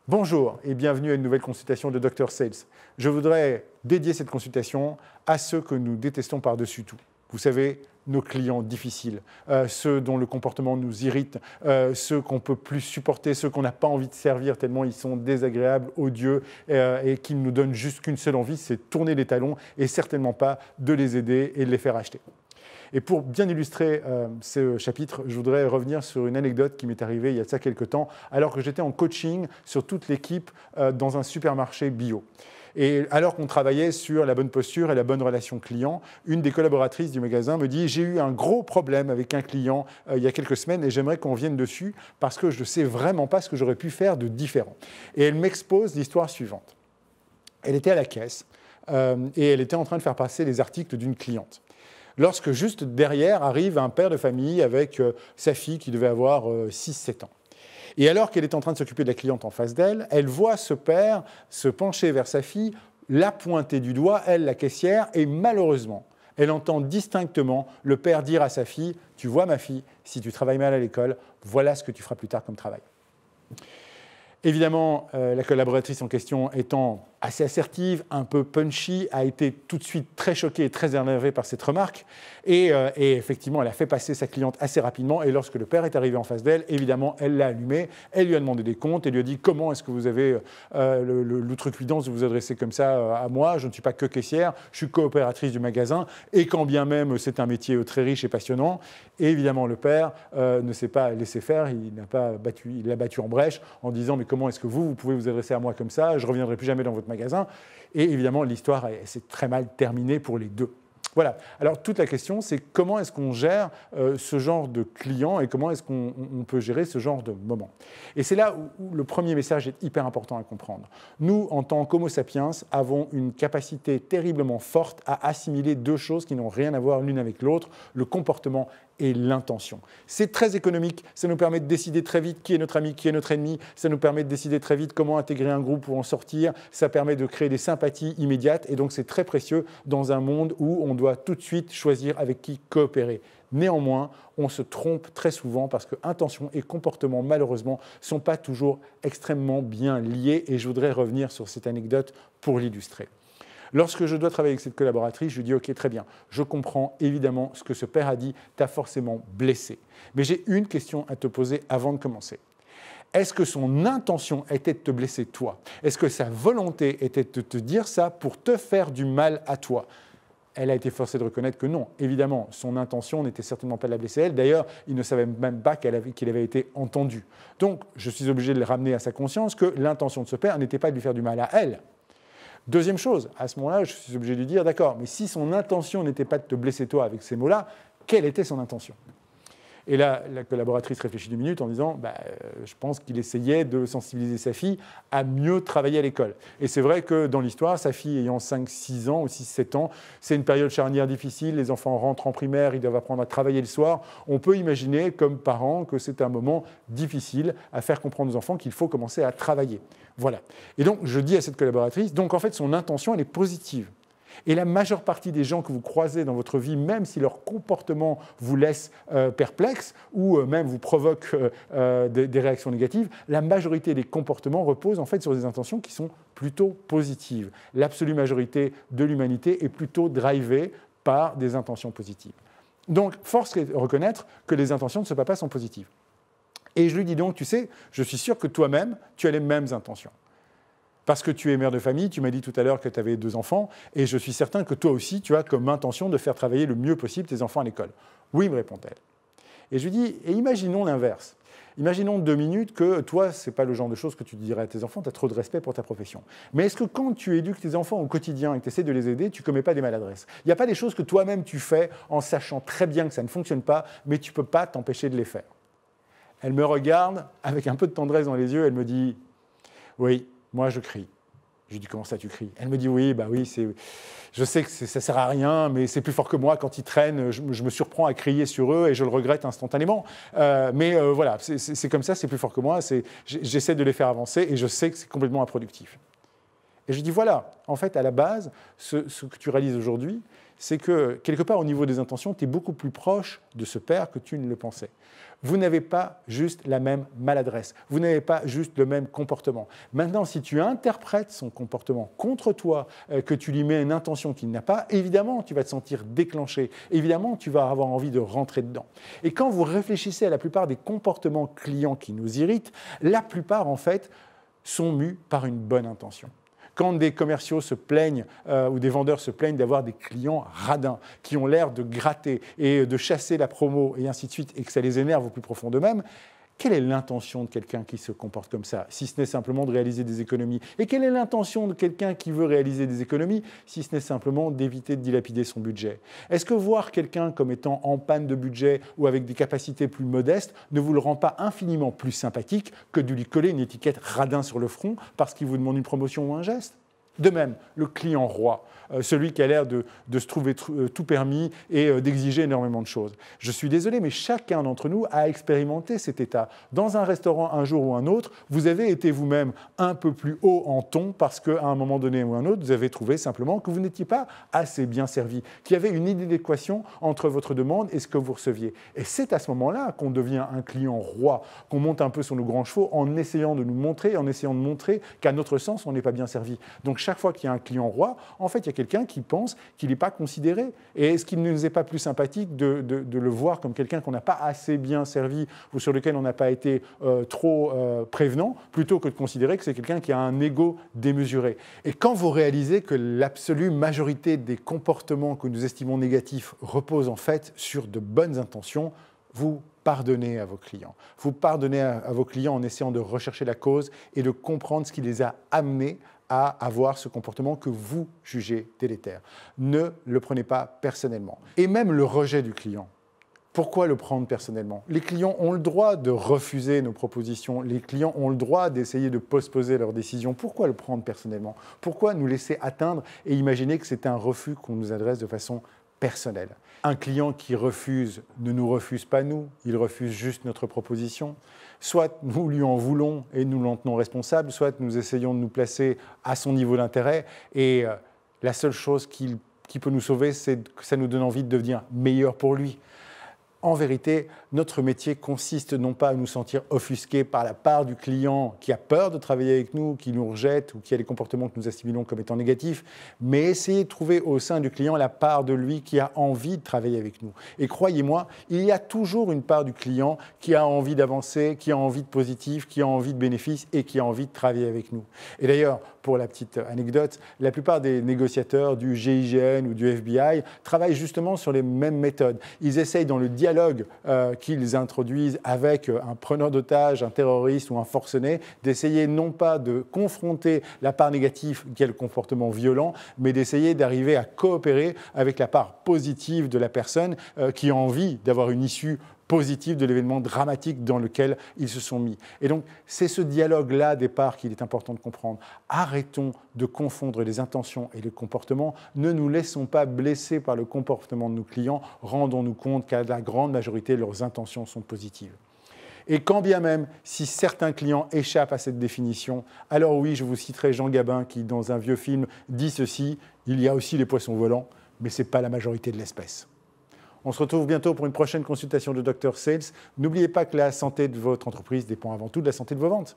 Bonjour et bienvenue à une nouvelle consultation de Dr Sales. Je voudrais dédier cette consultation à ceux que nous détestons par-dessus tout. Vous savez, nos clients difficiles, ceux dont le comportement nous irrite, ceux qu'on ne peut plus supporter, ceux qu'on n'a pas envie de servir tellement ils sont désagréables, odieux et qui ne nous donnent juste qu'une seule envie, c'est de tourner les talons et certainement pas de les aider et de les faire acheter. Et pour bien illustrer ce chapitre, je voudrais revenir sur une anecdote qui m'est arrivée il y a de ça quelques temps, alors que j'étais en coaching sur toute l'équipe dans un supermarché bio. Et alors qu'on travaillait sur la bonne posture et la bonne relation client, une des collaboratrices du magasin me dit « J'ai eu un gros problème avec un client il y a quelques semaines et j'aimerais qu'on vienne dessus parce que je ne sais vraiment pas ce que j'aurais pu faire de différent. » Et elle m'expose l'histoire suivante. Elle était à la caisse et elle était en train de faire passer les articles d'une cliente. Lorsque juste derrière arrive un père de famille avec sa fille qui devait avoir 6-7 ans. Et alors qu'elle est en train de s'occuper de la cliente en face d'elle, elle voit ce père se pencher vers sa fille, la pointer du doigt, elle, la caissière, et malheureusement, elle entend distinctement le père dire à sa fille « Tu vois ma fille, si tu travailles mal à l'école, voilà ce que tu feras plus tard comme travail. » Évidemment, la collaboratrice en question étant assez assertive, un peu punchy, a été tout de suite très choquée et très énervée par cette remarque. Et effectivement, elle a fait passer sa cliente assez rapidement. Et lorsque le père est arrivé en face d'elle, évidemment, elle l'a allumé. Elle lui a demandé des comptes et lui a dit « Comment est-ce que vous avez l'outrecuidance de vous adresser comme ça à moi? Je ne suis pas que caissière, je suis coopératrice du magasin. Et quand bien même c'est un métier très riche et passionnant. » Et évidemment, le père ne s'est pas laissé faire. Il l'a battu en brèche en disant « Mais comment est-ce que vous pouvez vous adresser à moi comme ça? Je ne reviendrai plus jamais dans votre magasin. » Et évidemment, l'histoire s'est très mal terminée pour les deux. Voilà. Alors, toute la question, c'est comment est-ce qu'on gère ce genre de client et comment est-ce qu'on peut gérer ce genre de moment. Et c'est là où le premier message est hyper important à comprendre. Nous, en tant qu'Homo sapiens, avons une capacité terriblement forte à assimiler deux choses qui n'ont rien à voir l'une avec l'autre, le comportement et l'intention. C'est très économique, ça nous permet de décider très vite qui est notre ami, qui est notre ennemi, ça nous permet de décider très vite comment intégrer un groupe pour en sortir, ça permet de créer des sympathies immédiates et donc c'est très précieux dans un monde où on doit tout de suite choisir avec qui coopérer. Néanmoins, on se trompe très souvent parce que intention et comportement, malheureusement, ne sont pas toujours extrêmement bien liés et je voudrais revenir sur cette anecdote pour l'illustrer. Lorsque je dois travailler avec cette collaboratrice, je lui dis « Ok, très bien, je comprends évidemment ce que ce père a dit, t'a forcément blessé. Mais j'ai une question à te poser avant de commencer. Est-ce que son intention était de te blesser toi? Est-ce que sa volonté était de te dire ça pour te faire du mal à toi ?» Elle a été forcée de reconnaître que non. Évidemment, son intention n'était certainement pas de la blesser elle. D'ailleurs, il ne savait même pas qu'il avait été entendu. Donc, je suis obligé de le ramener à sa conscience que l'intention de ce père n'était pas de lui faire du mal à elle. Deuxième chose, à ce moment-là, je suis obligé de lui dire, d'accord, mais si son intention n'était pas de te blesser toi avec ces mots-là, quelle était son intention? Et là, la collaboratrice réfléchit 2 minutes en disant je pense qu'il essayait de sensibiliser sa fille à mieux travailler à l'école. Et c'est vrai que dans l'histoire, sa fille ayant 5-6 ans ou 6-7 ans, c'est une période charnière difficile, les enfants rentrent en primaire, ils doivent apprendre à travailler le soir. On peut imaginer comme parents que c'est un moment difficile à faire comprendre aux enfants qu'il faut commencer à travailler. Voilà. Et donc, je dis à cette collaboratrice, donc en fait, son intention, elle est positive. Et la majeure partie des gens que vous croisez dans votre vie, même si leur comportement vous laisse perplexe ou même vous provoque des réactions négatives, la majorité des comportements reposent en fait sur des intentions qui sont plutôt positives. L'absolue majorité de l'humanité est plutôt drivée par des intentions positives. Donc, force est de reconnaître que les intentions de ce papa sont positives. Et je lui dis donc, tu sais, je suis sûr que toi-même, tu as les mêmes intentions. Parce que tu es mère de famille, tu m'as dit tout à l'heure que tu avais 2 enfants, et je suis certain que toi aussi, tu as comme intention de faire travailler le mieux possible tes enfants à l'école. Oui, me répond-elle. Et je lui dis, et imaginons l'inverse. Imaginons 2 minutes que toi, ce n'est pas le genre de choses que tu dirais à tes enfants, tu as trop de respect pour ta profession. Mais est-ce que quand tu éduques tes enfants au quotidien et que tu essaies de les aider, tu ne commets pas des maladresses? Il n'y a pas des choses que toi-même tu fais en sachant très bien que ça ne fonctionne pas, mais tu ne peux pas t'empêcher de les faire. Elle me regarde avec un peu de tendresse dans les yeux, elle me dit, oui, moi, je crie. Je lui dis, comment ça, tu cries? Elle me dit, oui, je sais que ça ne sert à rien, mais c'est plus fort que moi. Quand ils traînent, je me surprends à crier sur eux et je le regrette instantanément. Voilà, c'est comme ça, c'est plus fort que moi. J'essaie de les faire avancer et je sais que c'est complètement improductif. Et je dis, voilà, en fait, à la base, ce que tu réalises aujourd'hui, c'est que quelque part au niveau des intentions, tu es beaucoup plus proche de ce père que tu ne le pensais. Vous n'avez pas juste la même maladresse, vous n'avez pas juste le même comportement. Maintenant, si tu interprètes son comportement contre toi, que tu lui mets une intention qu'il n'a pas, évidemment, tu vas te sentir déclenché, évidemment, tu vas avoir envie de rentrer dedans. Et quand vous réfléchissez à la plupart des comportements clients qui nous irritent, la plupart, en fait, sont mus par une bonne intention. Quand des commerciaux se plaignent ou des vendeurs se plaignent d'avoir des clients radins qui ont l'air de gratter et de chasser la promo et ainsi de suite et que ça les énerve au plus profond d'eux-mêmes, quelle est l'intention de quelqu'un qui se comporte comme ça, si ce n'est simplement de réaliser des économies? Et quelle est l'intention de quelqu'un qui veut réaliser des économies, si ce n'est simplement d'éviter de dilapider son budget? Est-ce que voir quelqu'un comme étant en panne de budget ou avec des capacités plus modestes ne vous le rend pas infiniment plus sympathique que de lui coller une étiquette radin sur le front parce qu'il vous demande une promotion ou un geste? De même, le client roi, celui qui a l'air de se trouver tout permis et d'exiger énormément de choses. Je suis désolé, mais chacun d'entre nous a expérimenté cet état. Dans un restaurant, un jour ou un autre, vous avez été vous-même un peu plus haut en ton parce qu'à un moment donné ou un autre, vous avez trouvé simplement que vous n'étiez pas assez bien servi, qu'il y avait une inadéquation entre votre demande et ce que vous receviez. Et c'est à ce moment-là qu'on devient un client roi, qu'on monte un peu sur nos grands chevaux en essayant de nous montrer, en essayant de montrer qu'à notre sens, on n'est pas bien servi. Donc chaque fois qu'il y a un client roi, en fait, il y a quelqu'un qui pense qu'il n'est pas considéré. Et est-ce qu'il ne nous est pas plus sympathique de le voir comme quelqu'un qu'on n'a pas assez bien servi ou sur lequel on n'a pas été trop prévenant, plutôt que de considérer que c'est quelqu'un qui a un ego démesuré? Et quand vous réalisez que l'absolue majorité des comportements que nous estimons négatifs reposent en fait sur de bonnes intentions, vous pardonnez à vos clients. Vous pardonnez à vos clients en essayant de rechercher la cause et de comprendre ce qui les a amenés à avoir ce comportement que vous jugez délétère. Ne le prenez pas personnellement. Et même le rejet du client. Pourquoi le prendre personnellement? Les clients ont le droit de refuser nos propositions. Les clients ont le droit d'essayer de postposer leurs décisions. Pourquoi le prendre personnellement? Pourquoi nous laisser atteindre et imaginer que c'est un refus qu'on nous adresse de façon personnelle? Un client qui refuse ne nous refuse pas nous, il refuse juste notre proposition. Soit nous lui en voulons et nous l'en tenons responsable, soit nous essayons de nous placer à son niveau d'intérêt et la seule chose qui peut nous sauver, c'est que ça nous donne envie de devenir meilleur pour lui. En vérité, notre métier consiste non pas à nous sentir offusqués par la part du client qui a peur de travailler avec nous, qui nous rejette ou qui a des comportements que nous assimilons comme étant négatifs, mais essayer de trouver au sein du client la part de lui qui a envie de travailler avec nous. Et croyez-moi, il y a toujours une part du client qui a envie d'avancer, qui a envie de positif, qui a envie de bénéfices et qui a envie de travailler avec nous. Et d'ailleurs, pour la petite anecdote, la plupart des négociateurs du GIGN ou du FBI travaillent justement sur les mêmes méthodes. Ils essayent dans le dialogue qu'ils introduisent avec un preneur d'otage, un terroriste ou un forcené, d'essayer non pas de confronter la part négative qui est le comportement violent, mais d'essayer d'arriver à coopérer avec la part positive de la personne qui a envie d'avoir une issue positive de l'événement dramatique dans lequel ils se sont mis. Et donc, c'est ce dialogue-là, départ, qu'il est important de comprendre. Arrêtons de confondre les intentions et les comportements. Ne nous laissons pas blesser par le comportement de nos clients. Rendons-nous compte qu'à la grande majorité, leurs intentions sont positives. Et quand bien même, si certains clients échappent à cette définition, alors oui, je vous citerai Jean Gabin qui, dans un vieux film, dit ceci, « Il y a aussi les poissons volants, mais ce n'est pas la majorité de l'espèce ». On se retrouve bientôt pour une prochaine consultation de Dr Sales. N'oubliez pas que la santé de votre entreprise dépend avant tout de la santé de vos ventes.